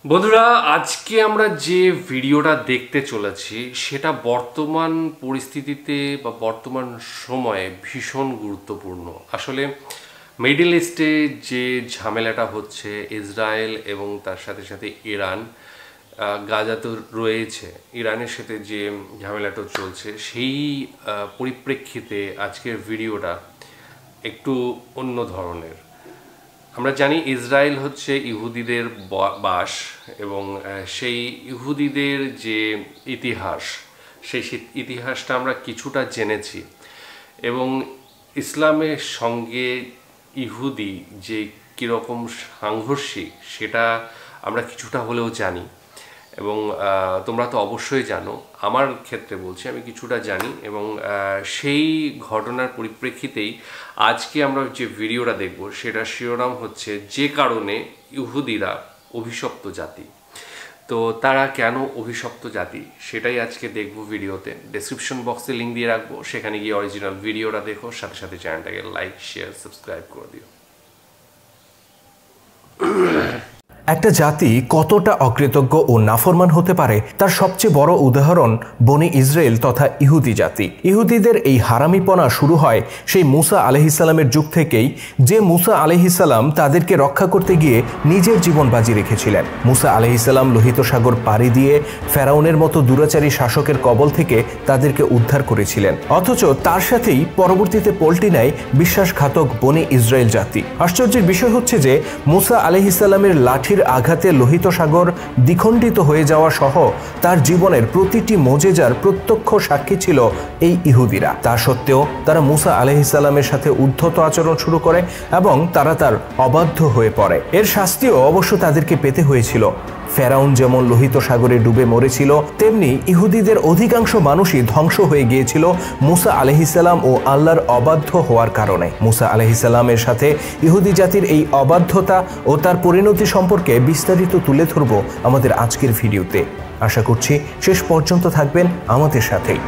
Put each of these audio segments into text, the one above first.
বন্ধুরা, আজকে আমরা যে ভিডিওটা দেখতে চলেছি সেটা বর্তমান পরিস্থিতিতে বা বর্তমান সময়ে ভীষণ গুরুত্বপূর্ণ। আসলে মিডল ইস্টে যে ঝামেলাটা হচ্ছে, ইসরায়েল এবং তার সাথে সাথে ইরান, গাজা তো রয়েছে, ইরানের সাথে যে ঝামেলাটা চলছে, সেই পরিপ্রেক্ষিতে আজকের ভিডিওটা একটু অন্য ধরনের। আমরা জানি ইসরায়েল হচ্ছে ইহুদিদের বাস এবং সেই ইহুদিদের যে ইতিহাস, সেই ইতিহাসটা আমরা কিছুটা জেনেছি এবং ইসলামের সঙ্গে ইহুদি যে কীরকম সাংঘর্ষিক সেটা আমরা কিছুটা হলেও জানি এবং তোমরা তো অবশ্যই জানো। আমার ক্ষেত্রে বলছি, আমি কিছুটা জানি এবং সেই ঘটনার পরিপ্রেক্ষিতেই আজকে আমরা যে ভিডিওটা দেখব সেটা শিরোনাম হচ্ছে যে কারণে ইহুদিরা অভিশপ্ত জাতি। তো তারা কেন অভিশপ্ত জাতি সেটাই আজকে দেখব ভিডিওতে। ডেসক্রিপশন বক্সে লিঙ্ক দিয়ে রাখবো, সেখানে গিয়ে অরিজিনাল ভিডিওটা দেখো, সাথে সাথে চ্যানেলটাকে লাইক, শেয়ার, সাবস্ক্রাইব করে দিও। একটা জাতি কতটা অকৃতজ্ঞ ও নাফরমান হতে পারে তার সবচেয়ে বড় উদাহরণ বনি ইসরায়েল তথা ইহুদি জাতি। ইহুদিদের এই হারামিপনা শুরু হয় সেই মুসা আলাইহিসসালামের যুগ থেকেই, যে মুসা আলাইহিসসালাম তাদেরকে রক্ষা করতে গিয়ে নিজের জীবন বাজি রেখেছিলেন। মুসা আলাইহিসসালাম লোহিত সাগর পাড়ি দিয়ে ফেরাউনের মতো দুরাচারী শাসকের কবল থেকে তাদেরকে উদ্ধার করেছিলেন, অথচ তার সাথেই পরবর্তীতে পল্টি নেয় বিশ্বাসঘাতক বনি ইসরায়েল জাতি। আশ্চর্যের বিষয় হচ্ছে যে মুসা আলাইহিসসালামের লাঠির আঘাতে লোহিত সাগর দ্বিখণ্ডিত হয়ে যাওয়া সহ তার জীবনের প্রতিটি মোজেজার প্রত্যক্ষ সাক্ষী ছিল এই ইহুদিরা। তা সত্ত্বেও তারা মুসা আলাইহিসসালামের সাথে উদ্ধত আচরণ শুরু করে এবং তারা তার অবাধ্য হয়ে পড়ে। এর শাস্তিও অবশ্য তাদেরকে পেতে হয়েছিল। ফেরাউন যেমন লোহিত সাগরে ডুবে মরেছিল, তেমনি ইহুদিদের অধিকাংশ মানুষই ধ্বংস হয়ে গিয়েছিল মুসা আলাইহিসসালাম ও আল্লাহর অবাধ্য হওয়ার কারণে। মুসা আলাইহিসসালামের সাথে ইহুদি জাতির এই অবাধ্যতা ও তার পরিণতি সম্পর্কে বিস্তারিত তুলে ধরব আমাদের আজকের ভিডিওতে। আশা করছি শেষ পর্যন্ত থাকবেন আমাদের সাথেই।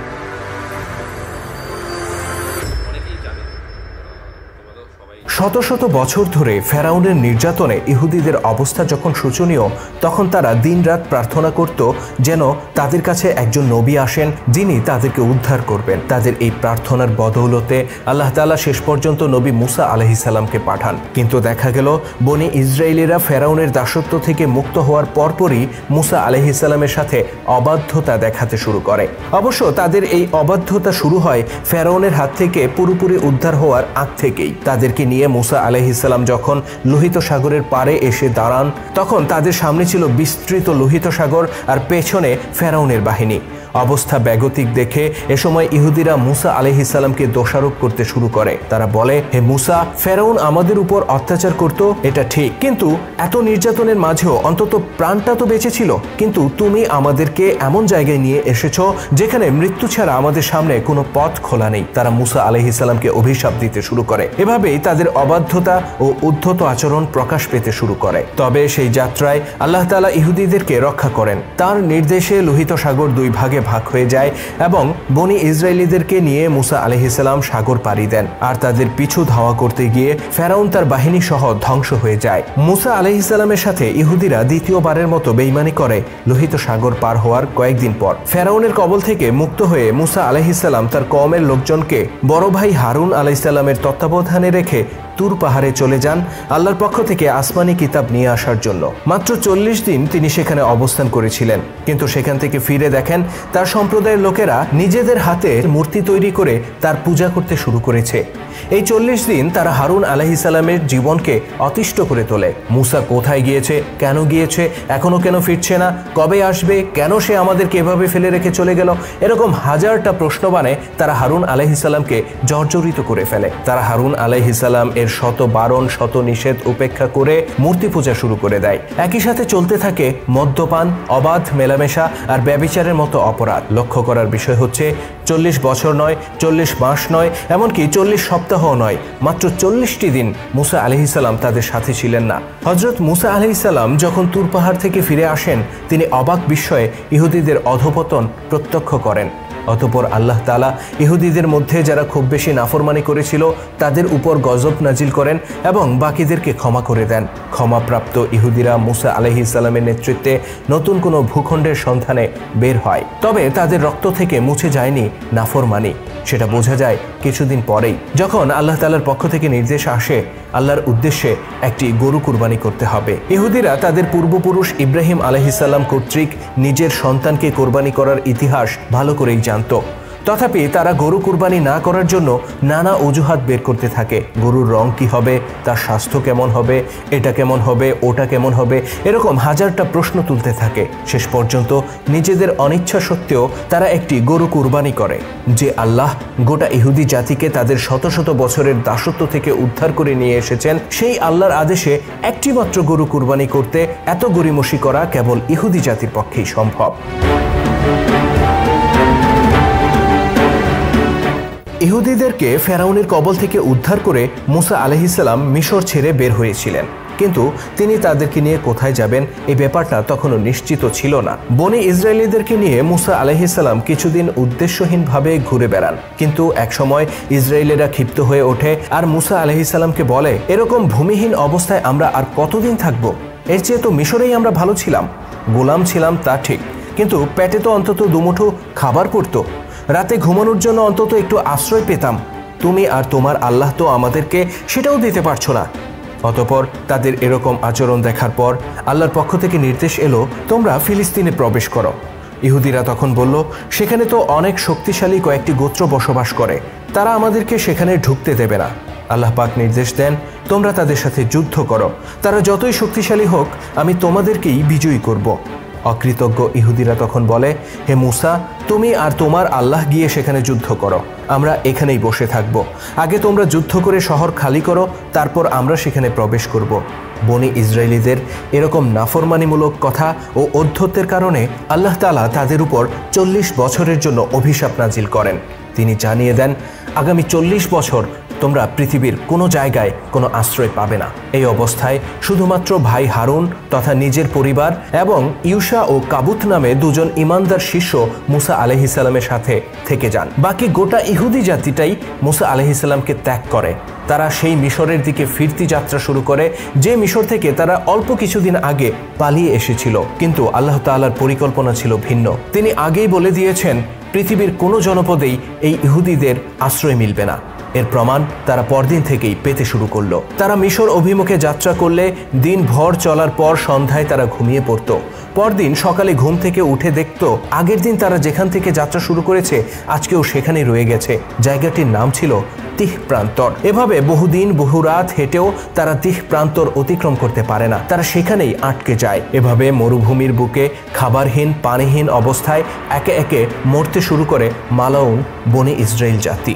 শত শত বছর ধরে ফেরাউনের নির্যাতনে ইহুদিদের অবস্থা যখন শোচনীয়, তখন তারা দিনরাত প্রার্থনা করত যেন তাদের কাছে একজন নবী আসেন যিনি তাদেরকে উদ্ধার করবেন। তাদের এই প্রার্থনার বদৌলতে আল্লাহ তাআলা শেষ পর্যন্ত নবী মুসা আলাইহিসসালামকে পাঠান। কিন্তু দেখা গেল বনি ইসরায়েলিরা ফেরাউনের দাসত্ব থেকে মুক্ত হওয়ার পরপরই মুসা আলাইহিসসালামের সাথে অবাধ্যতা দেখাতে শুরু করে। অবশ্য তাদের এই অবাধ্যতা শুরু হয় ফেরাউনের হাত থেকে পুরোপুরি উদ্ধার হওয়ার আগ থেকেই। তাদেরকে নিয়ে মুসা আলাইহিসসালাম যখন লোহিত সাগরের পাড়ে এসে দাঁড়ান, তখন তাদের সামনে ছিল বিস্তৃত লোহিত সাগর আর পেছনে ফেরাউনের বাহিনী। অবস্থা বেগতিক দেখে এ সময় ইহুদিরা মুসা আলাইহিসসালামকে দোষারোপ করতে শুরু করে। তারা বলে, হে মুসা, ফেরাউন আমাদের উপর অত্যাচার করত, এটা ঠিক, কিন্তু এত নির্যাতনের মাঝেও অন্তত প্রাণটা তো বেঁচে ছিল। কিন্তু তুমি আমাদেরকে এমন জায়গায় নিয়ে এসেছো যেখানে মৃত্যু ছাড়া আমাদের সামনে কোনো পথ খোলা নেই। তারা মুসা আলাইহিসসালামকে অভিশাপ দিতে শুরু করে। এভাবেই তাদের অবাধ্যতা ও উদ্ধত আচরণ প্রকাশ পেতে শুরু করে। তবে সেই যাত্রায় আল্লাহ তাআলা ইহুদিদেরকে রক্ষা করেন। তার নির্দেশে লোহিত সাগর দুই ভাগে ভাগ হয়ে যায় এবং বনি ইসরায়েলিদেরকে নিয়ে মুসা আলাইহিসসালাম সাগর পাড়ি দেন। আর তাদের পিছু ধাওয়া করতে গিয়ে ফেরাউন তার বাহিনী সহ ধ্বংস হয়ে যায়। মুসা আলাইহিসসালামের সাথে ইহুদিরা দ্বিতীয়বারের মতো বেঈমানি করে লোহিত সাগর পার হওয়ার কয়েকদিন পর। ফেরাউনের কবল থেকে মুক্ত হয়ে মুসা আলাইহিসসালাম তার কওমের লোকজনকে বড় ভাই হারুন আলাইহিসসালামের তত্ত্বাবধানে রেখে তুর পাহাড়ে চলে যান আল্লাহর পক্ষ থেকে আসমানি কিতাব নিয়ে আসার জন্য। মাত্র 40 দিন তিনি সেখানে অবস্থান করেছিলেন, কিন্তু সেখান থেকে ফিরে দেখেন তার সম্প্রদায়ের লোকেরা নিজেদের হাতে মূর্তি তৈরি করে তার পূজা করতে শুরু করেছে। এই 40 দিন তারা হারুন আলাইহিসসালামের জীবনকে অতিষ্ঠ করে তোলে। মুসা কোথায় গিয়েছে, কেন গিয়েছে, এখনো কেন ফিরছে না, কবে আসবে, কেন সে আমাদেরকে এভাবে ফেলে রেখে চলে গেল, এরকম হাজারটা প্রশ্ন বানে তারা হারুন আলাইহিসসালামকে জর্জরিত করে ফেলে। তারা হারুন আলাইহিসসালাম এর শত বারণ শত নিষেধ উপেক্ষা করে মূর্তি পূজা শুরু করে দেয়। একই সাথে চলতে থাকে মদ্যপান, অবাধ মেলামেশা আর ব্যভিচারের মতো অপরাধ। লক্ষ্য করার বিষয় হচ্ছে 40 বছর নয়, 40 মাস নয়, এমনকি 40 সপ্তাহ নয়, মাত্র 40টি দিন মুসা আলাইহিসসালাম তাদের সাথে ছিলেন না। হযরত মুসা আলাইহিসসালাম যখন তুর পাহাড় থেকে ফিরে আসেন, তিনি অবাক বিস্ময়ে ইহুদিদের অধঃপতন প্রত্যক্ষ করেন। অতঃপর আল্লাহ তাআলা ইহুদিদের মধ্যে যারা খুব বেশি নাফরমানি করেছিল তাদের উপর গজব নাজিল করেন এবং বাকিদেরকে ক্ষমা করে দেন। ক্ষমাপ্রাপ্ত ইহুদিরা মুসা আলাইহিস সালামের নেতৃত্বে নতুন কোনো ভূখণ্ডের সন্ধানে বের হয়। তবে তাদের রক্ত থেকে মুছে যায়নি নাফরমানি। সেটা বোঝা যায় কিছুদিন পরেই, যখন আল্লাহ তাআলার পক্ষ থেকে নির্দেশ আসে আল্লাহর উদ্দেশ্যে একটি গরু কুরবানি করতে হবে। ইহুদিরা তাদের পূর্বপুরুষ ইব্রাহিম আলাইহিস সালাম কর্তৃক নিজের সন্তানকে কোরবানি করার ইতিহাস ভালো করেই জানত। তথাপি তারা গরু কুরবানি না করার জন্য নানা অজুহাত বের করতে থাকে। গরুর রং কি হবে, তার স্বাস্থ্য কেমন হবে, এটা কেমন হবে, ওটা কেমন হবে, এরকম হাজারটা প্রশ্ন তুলতে থাকে। শেষ পর্যন্ত নিজেদের অনিচ্ছা সত্ত্বেও তারা একটি গরু কুরবানি করে। যে আল্লাহ গোটা ইহুদি জাতিকে তাদের শত শত বছরের দাসত্ব থেকে উদ্ধার করে নিয়ে এসেছেন, সেই আল্লাহর আদেশে একটি মাত্র গরু কুরবানি করতে এত গরিমসি করা কেবল ইহুদি জাতির পক্ষেই সম্ভব। ইহুদিদেরকে ফেরাউনের কবল থেকে উদ্ধার করে মুসা আলাইহিস সালাম মিশর ছেড়ে বের হয়েছিলেন, কিন্তু তিনি তাদেরকে নিয়ে কোথায় যাবেন এই ব্যাপারটা তখনও নিশ্চিত ছিল না। বনি ইসরায়েলিদেরকে নিয়ে মুসা আলাইহিস সালাম কিছুদিন উদ্দেশ্যহীনভাবে ঘুরে বেড়ান, কিন্তু একসময় ইসরায়েলিরা ক্ষিপ্ত হয়ে ওঠে আর মুসা আলাইহিস সালামকে বলে, এরকম ভূমিহীন অবস্থায় আমরা আর কতদিন থাকবো? এর চেয়ে তো মিশরেই আমরা ভালো ছিলাম। গোলাম ছিলাম তা ঠিক, কিন্তু পেটে তো অন্তত দুমুঠো খাবার পড়তো, রাতে ঘুমানোর জন্য অন্তত একটু আশ্রয় পেতাম। তুমি আর তোমার আল্লাহ তো আমাদেরকে সেটাও দিতে পারছো না। অতঃপর তাদের এরকম আচরণ দেখার পর আল্লাহর পক্ষ থেকে নির্দেশ এলো, তোমরা ফিলিস্তিনে প্রবেশ করো। ইহুদিরা তখন বলল, সেখানে তো অনেক শক্তিশালী কয়েকটি গোত্র বসবাস করে, তারা আমাদেরকে সেখানে ঢুকতে দেবে না। আল্লাহ পাক নির্দেশ দেন, তোমরা তাদের সাথে যুদ্ধ করো, তারা যতই শক্তিশালী হোক আমি তোমাদেরকেই বিজয়ী করব। অকৃতজ্ঞ ইহুদিরা তখন বলে, হে মুসা, তুমি আর তোমার আল্লাহ গিয়ে সেখানে যুদ্ধ করো, আমরা এখানেই বসে থাকব। আগে তোমরা যুদ্ধ করে শহর খালি করো, তারপর আমরা সেখানে প্রবেশ করব। বনি ইসরায়েলিদের এরকম নাফরমানিমূলক কথা ও অধ্যত্বের কারণে আল্লাহ তাআলা তাদের উপর 40 বছরের জন্য অভিশাপ নাজিল করেন। তিনি জানিয়ে দেন, আগামী 40 বছর তোমরা পৃথিবীর কোনো জায়গায় কোনো আশ্রয় পাবে না। এই অবস্থায় শুধুমাত্র ভাই হারুন তথা নিজের পরিবার এবং ইউশা ও কাবুত নামে দুজন ইমানদার শিষ্য মুসা আলাইহিস সালামের সাথে থেকে যান। বাকি গোটা ইহুদি জাতিটাই মুসা আলাইহিস সালামকে ত্যাগ করে। তারা সেই মিশরের দিকে ফিরতি যাত্রা শুরু করে, যে মিশর থেকে তারা অল্প কিছুদিন আগে পালিয়ে এসেছিল। কিন্তু আল্লাহ তাআলার পরিকল্পনা ছিল ভিন্ন। তিনি আগেই বলে দিয়েছেন, পৃথিবীর কোনো জনপদেই এই ইহুদিদের আশ্রয় মিলবে না। এর প্রমাণ তারা পরদিন থেকেই পেতে শুরু করলো। তারা মিশর অভিমুখে যাত্রা করলে দিন ভর চলার পর সন্ধ্যায় তারা ঘুমিয়ে পড়ত। পরদিন সকালে ঘুম থেকে উঠে দেখত আগের দিন তারা যেখান থেকে যাত্রা শুরু করেছে আজকেও সেখানেই রয়ে গেছে। জায়গাটির নাম ছিল তিহ প্রান্তর। এভাবে বহুদিন বহু রাত হেঁটেও তারা তিহ প্রান্তর অতিক্রম করতে পারে না, তারা সেখানেই আটকে যায়। এভাবে মরুভূমির বুকে খাবারহীন পানিহীন অবস্থায় একে একে মরতে শুরু করে মালাউন বনি ইসরায়েল জাতি।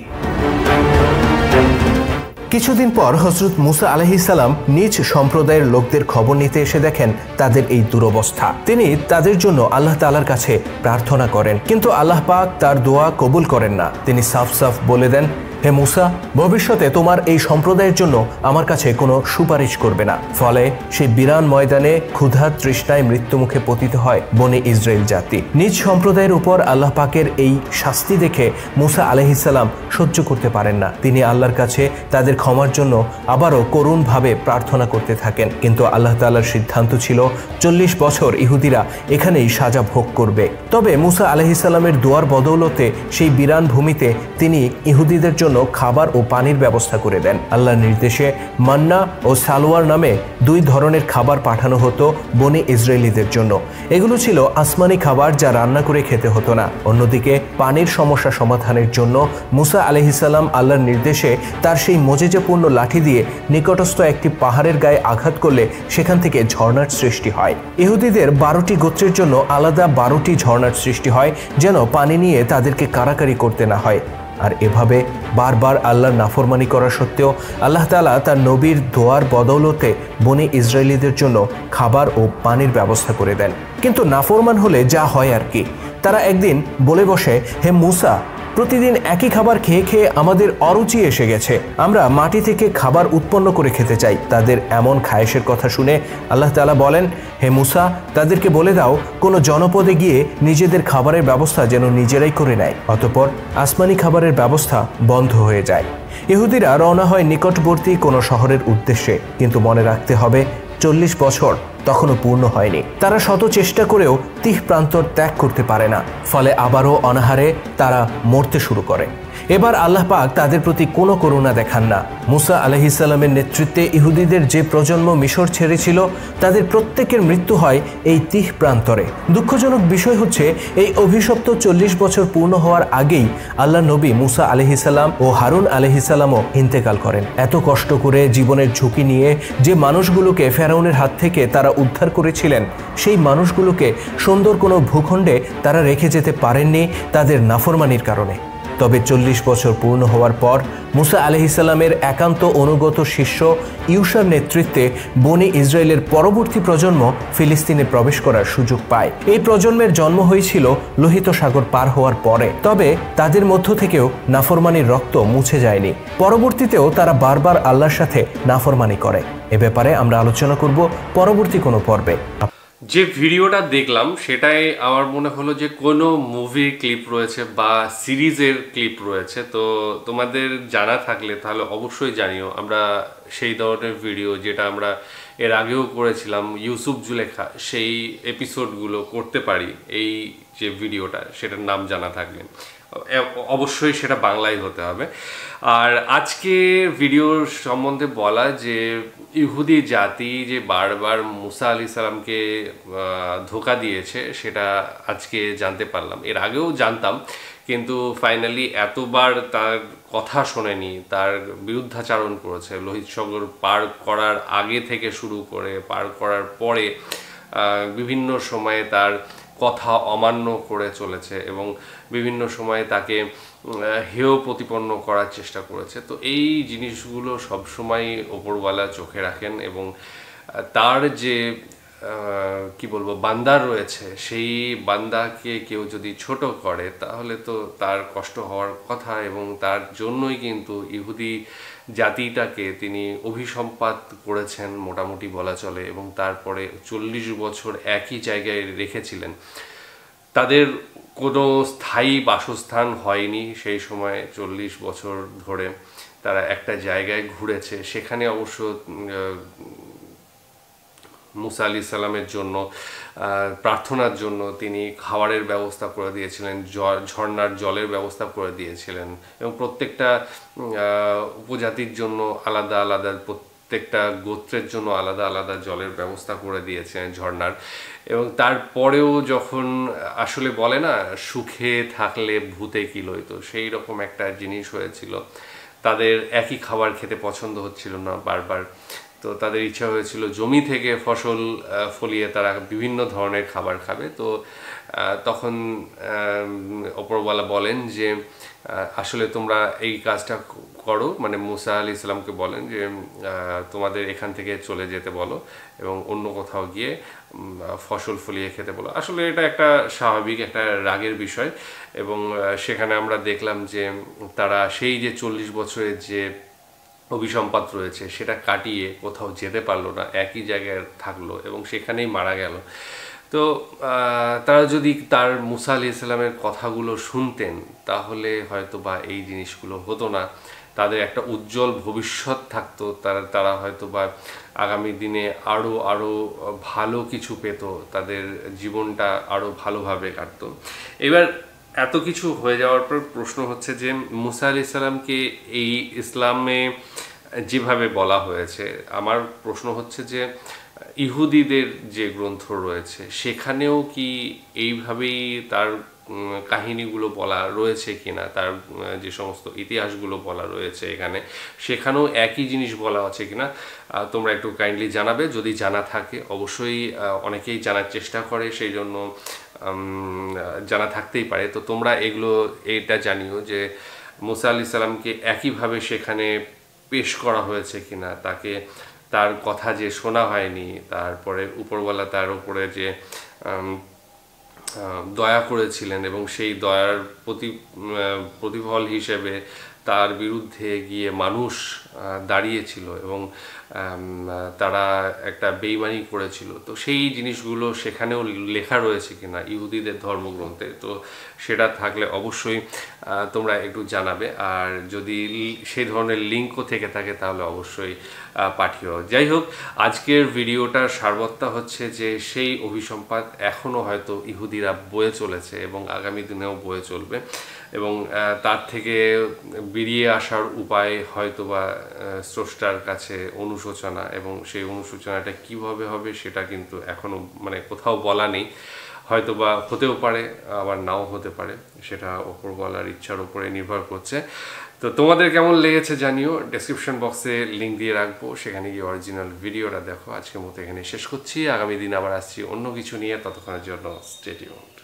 কিছুদিন পর হযরত মুসা আলাইহিস সালাম নিজ সম্প্রদায়ের লোকদের খবর নিতে এসে দেখেন তাদের এই দুরবস্থা। তিনি তাদের জন্য আল্লাহ তাআলার কাছে প্রার্থনা করেন, কিন্তু আল্লাহ পাক তার দোয়া কবুল করেন না। তিনি সাফ সাফ বলে দেন, হে মুসা, ভবিষ্যতে তোমার এই সম্প্রদায়ের জন্য আমার কাছে কোনো সুপারিশ করবে না। ফলে সেই বিরান ময়দানে ক্ষুধা তৃষ্ণায় মৃত্যুমুখে পতিত হয় বনি ইসরায়েল জাতি। নিজ সম্প্রদায়ের উপর আল্লাহ পাকের এই শাস্তি দেখে মুসা আলাইহিস সালাম সহ্য করতে পারেন না। তিনি আল্লাহর কাছে তাদের ক্ষমার জন্য আবারও করুণভাবে প্রার্থনা করতে থাকেন, কিন্তু আল্লাহ তাআলার সিদ্ধান্ত ছিল 40 বছর ইহুদিরা এখানেই সাজা ভোগ করবে। তবে মুসা আলাইহিস সালামের দোয়ার বদৌলতে সেই বিরান ভূমিতে তিনি ইহুদিদের জন্য খাবার ও পানির ব্যবস্থা করে দেন। আল্লাহর নির্দেশে মান্না ও সালোয়ার নামে 2 ধরনের খাবার পাঠানো হতো বনি ইসরায়েলিদের জন্য। এগুলো ছিল আসমানি খাবার যা রান্না করে খেতে হতো না। অন্যদিকে পানির সমস্যা সমাধানের জন্য মুসা আলাইহিস সালাম আল্লাহর নির্দেশে তার সেই মজেজাপূর্ণ লাঠি দিয়ে নিকটস্থ একটি পাহাড়ের গায়ে আঘাত করলে সেখান থেকে ঝর্ণার সৃষ্টি হয়। ইহুদিদের 12টি গোত্রের জন্য আলাদা 12টি ঝর্ণার সৃষ্টি হয়, যেন পানি নিয়ে তাদেরকে কারাকারি করতে না হয়। আর এভাবে বারবার আল্লাহর নাফরমানি করা সত্ত্বেও আল্লাহ তাআলা তার নবীর দোয়ার বদৌলতে বনি ইসরায়েলিদের জন্য খাবার ও পানির ব্যবস্থা করে দেন। কিন্তু নাফরমান হলে যা হয় আর কি। তারা একদিন বলে বসে, হে মুসা, প্রতিদিন একই খাবার খেয়ে খেয়ে আমাদের অরুচি এসে গেছে, আমরা মাটি থেকে খাবার উৎপন্ন করে খেতে চাই। তাদের এমন খায়েশের কথা শুনে আল্লাহ তাআলা বলেন, হে মুসা, তাদেরকে বলে দাও কোনো জনপদে গিয়ে নিজেদের খাবারের ব্যবস্থা যেন নিজেরাই করে নেয়। অতঃপর আসমানি খাবারের ব্যবস্থা বন্ধ হয়ে যায়। ইহুদিরা রওনা হয় নিকটবর্তী কোনো শহরের উদ্দেশ্যে, কিন্তু মনে রাখতে হবে 40 বছর তখনও পূর্ণ হয়নি। তারা শত চেষ্টা করেও তিহ প্রান্তর ত্যাগ করতে পারে না, ফলে আবারও অনাহারে তারা মরতে শুরু করে। এবার আল্লাহ পাক তাদের প্রতি কোনো করুণা দেখান না। মুসা আলাইহিস সালামের নেতৃত্বে ইহুদিদের যে প্রজন্ম মিশর ছেড়েছিল তাদের প্রত্যেকের মৃত্যু হয় এই তিহ প্রান্তরে। দুঃখজনক বিষয় হচ্ছে এই অভিশপ্ত 40 বছর পূর্ণ হওয়ার আগেই আল্লাহ নবী মুসা আলাইহিস সালাম ও হারুন আলাইহিস সালামও ইন্তেকাল করেন। এত কষ্ট করে জীবনের ঝুঁকি নিয়ে যে মানুষগুলোকে ফেরাউনের হাত থেকে তারা উদ্ধার করেছিলেন, সেই মানুষগুলোকে সুন্দর কোনো ভূখণ্ডে তারা রেখে যেতে পারেননি তাদের নাফরমানির কারণে। তবে 40 বছর পূর্ণ হওয়ার পর মুসা আলাইহিস সালামের একান্ত অনুগত শিষ্য ইউশার নেতৃত্বে বনি ইসরায়েলের পরবর্তী প্রজন্ম ফিলিস্তিনে প্রবেশ করার সুযোগ পায়। এই প্রজন্মের জন্ম হয়েছিল লোহিত সাগর পার হওয়ার পরে, তবে তাদের মধ্য থেকেও নাফরমানির রক্ত মুছে যায়নি। পরবর্তীতেও তারা বারবার আল্লাহর সাথে নাফরমানি করে। এ ব্যাপারে আমরা আলোচনা করব পরবর্তী কোনো পর্বে। যে ভিডিওটা দেখলাম সেটাই আমার মনে হলো যে কোনো মুভির ক্লিপ রয়েছে বা সিরিজের ক্লিপ রয়েছে। তো তোমাদের জানা থাকলে তাহলে অবশ্যই জানিও। আমরা সেই ধরনের ভিডিও যেটা আমরা এর আগেও করেছিলাম ইউসুফ জুলেখা, সেই এপিসোডগুলো করতে পারি। এই যে ভিডিওটা সেটার নাম জানা থাকলে অবশ্যই সেটা বাংলায় হতে হবে। আর আজকে ভিডিওর সম্বন্ধে বলা যে ইহুদি জাতি যে বারবার মুসা আলাইহিস সালামকে ধোঁকা দিয়েছে সেটা আজকে জানতে পারলাম। এর আগেও জানতাম, কিন্তু ফাইনালি এতবার তার কথা শোনেনি, তার বিরুদ্ধাচারণ করেছে। লোহিত সাগর পার করার আগে থেকে শুরু করে পার করার পরে বিভিন্ন সময়ে তার কথা অমান্য করে চলেছে এবং বিভিন্ন সময়ে তাকে হেয় প্রতিপন্ন করার চেষ্টা করেছে। তো এই জিনিসগুলো সবসময় ওপরওয়ালা চোখে রাখেন এবং তার যে কি বলবো বান্দার রয়েছে, সেই বান্দাকে কেউ যদি ছোট করে তাহলে তো তার কষ্ট হওয়ার কথা। এবং তার জন্যই কিন্তু ইহুদি জাতিটাকে তিনি অভিসম্পাত করেছেন মোটামুটি বলা চলে, এবং তারপরে 40 বছর একই জায়গায় রেখেছিলেন। তাদের কোনো স্থায়ী বাসস্থান হয়নি সেই সময়। 40 বছর ধরে তারা একটা জায়গায় ঘুরেছে। সেখানে অবশ্য মুসা আলাইহিস সালামের জন্য প্রার্থনার জন্য তিনি খাবারের ব্যবস্থা করে দিয়েছিলেন, ঝর্ণার জলের ব্যবস্থা করে দিয়েছিলেন, এবং প্রত্যেকটা উপজাতির জন্য আলাদা আলাদা, প্রত্যেকটা গোত্রের জন্য আলাদা আলাদা জলের ব্যবস্থা করে দিয়েছিলেন ঝর্ণার। এবং তারপরেও যখন আসলে বলে না সুখে থাকলে ভূতে কি লইতো, সেই রকম একটা জিনিস হয়েছিল। তাদের একই খাবার খেতে পছন্দ হচ্ছিল না বারবার। তো তাদের ইচ্ছা হয়েছিল জমি থেকে ফসল ফলিয়ে তারা বিভিন্ন ধরনের খাবার খাবে। তো তখন ওপরওয়ালা বলেন যে আসলে তোমরা এই কাজটা করো, মানে মুসা আলাইহিস সালামকে বলেন যে তোমাদের এখান থেকে চলে যেতে বলো এবং অন্য কোথাও গিয়ে ফসল ফলিয়ে খেতে বলো। আসলে এটা একটা স্বাভাবিক একটা রাগের বিষয়। এবং সেখানে আমরা দেখলাম যে তারা সেই যে 40 বছরের যে অভিসম্পাত রয়েছে সেটা কাটিয়ে কোথাও যেতে পারলো না, একই জায়গায় থাকলো এবং সেখানেই মারা গেল। তো তারা যদি তার মুসা আলাইহিস সালামের কথাগুলো শুনতেন তাহলে হয়তো বা এই জিনিসগুলো হতো না। তাদের একটা উজ্জ্বল ভবিষ্যৎ থাকতো, তারা হয়তো বা আগামী দিনে আরও ভালো কিছু পেত, তাদের জীবনটা আরও ভালোভাবে কাটতো। এবার এত কিছু হয়ে যাওয়ার পর প্রশ্ন হচ্ছে যে মুসা আলাইহিস সালামকে এই ইসলামে যেভাবে বলা হয়েছে, আমার প্রশ্ন হচ্ছে যে ইহুদিদের যে গ্রন্থ রয়েছে সেখানেও কি এইভাবেই তার কাহিনীগুলো বলা রয়েছে কিনা, তার যে সমস্ত ইতিহাসগুলো বলা রয়েছে এখানে সেখানেও একই জিনিস বলা আছে কিনা তোমরা একটু কাইন্ডলি জানাবে। যদি জানা থাকে অবশ্যই অনেকেই জানার চেষ্টা করে, সেই জন্য জানা থাকতেই পারে। তো তোমরা এটা জানিও যে মুসা আলাইহিস সালামকে একইভাবে সেখানে পেশ করা হয়েছে কিনা, তার কথা যে শোনা হয়নি, তারপরে উপরওয়ালা তার উপরে যে দয়া করেছিলেন এবং সেই দয়ার প্রতিফল হিসেবে তার বিরুদ্ধে গিয়ে মানুষ দাঁড়িয়েছিল এবং তারা একটা বেইমানি করেছিল। তো সেই জিনিসগুলো সেখানেও লেখা রয়েছে কিনা ইহুদিদের ধর্মগ্রন্থে, তো সেটা থাকলে অবশ্যই তোমরা একটু জানাবে। আর যদি সেই ধরনের লিঙ্কও থেকে থাকে তাহলে অবশ্যই পাঠিও। যাই হোক, আজকের ভিডিওটার সারবত্তা হচ্ছে যে সেই অভিসম্পাত এখনও হয়তো ইহুদিরা বয়ে চলেছে এবং আগামী দিনেও বয়ে চলবে, এবং তার থেকে বেরিয়ে আসার উপায় হয়তো বা স্রষ্টার কাছে অনুশোচনা, এবং সেই অনুশোচনাটা কিভাবে হবে সেটা কিন্তু এখনও মানে কোথাও বলা নেই। হয়তো বা হতেও পারে, আবার নাও হতে পারে, সেটা ওপরওয়ালার ইচ্ছার উপরে নির্ভর করছে। তো তোমাদের কেমন লেগেছে জানিও, ডেসক্রিপশন বক্সে লিঙ্ক দিয়ে রাখবো, সেখানে গিয়ে অরিজিনাল ভিডিওটা দেখো। আজকের মতো এখানে শেষ করছি, আগামী দিন আবার আসছি অন্য কিছু নিয়ে, ততক্ষণের জন্য স্টে টিউনড।